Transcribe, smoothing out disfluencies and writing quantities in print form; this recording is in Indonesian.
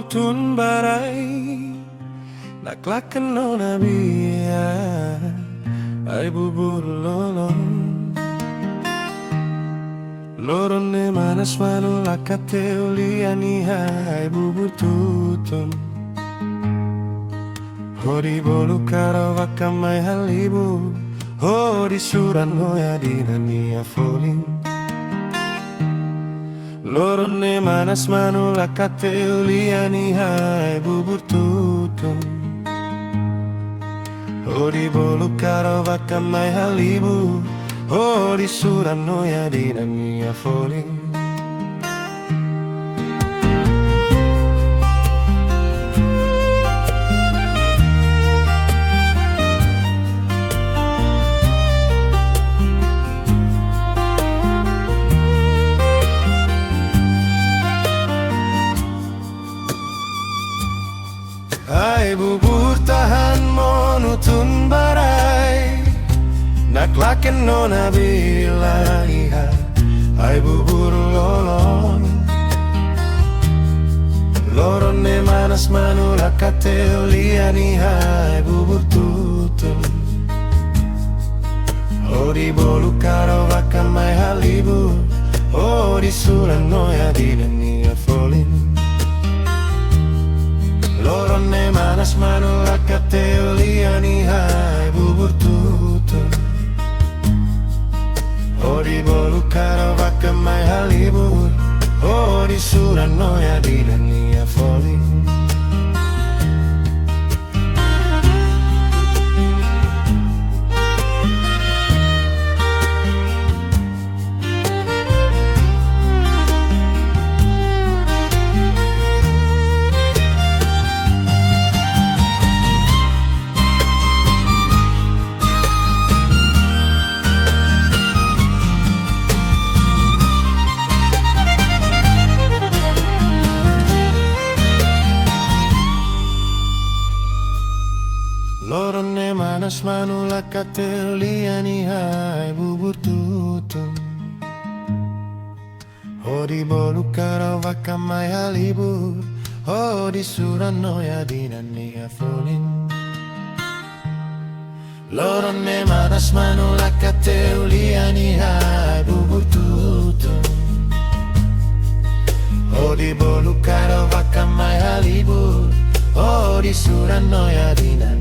tun barai naklaken no nabia ai bubur lolong lorone manas manu lakate uliani hai bubur tutun hori bolu karo wakamai halibu hori suran hoya dinania falling lorone manas manu lakate uliani hai bubur tutun hori bolu karo wakamai halibu hori suran hoya dinania falling Hai bubur tahan monutun barai naklaken nona bilaiha hai bubur lolong lorone manas manu lakate uliani hai bubur tutun hori bolu karo wakamai halibu hori suran noya dinania falling lorone manas manu lakate uliani hai bubur tutun hori bolu karo wakamai halibu hori suran noya dinania falling lorone manas manu lakate uliani hai bubur tutun hori bolu karo wakamai halibu hori suran noya dinania falling lorone manas manu lakate uliani hai bubur tutun hori bolu karo wakamai halibu hori suran noya dinania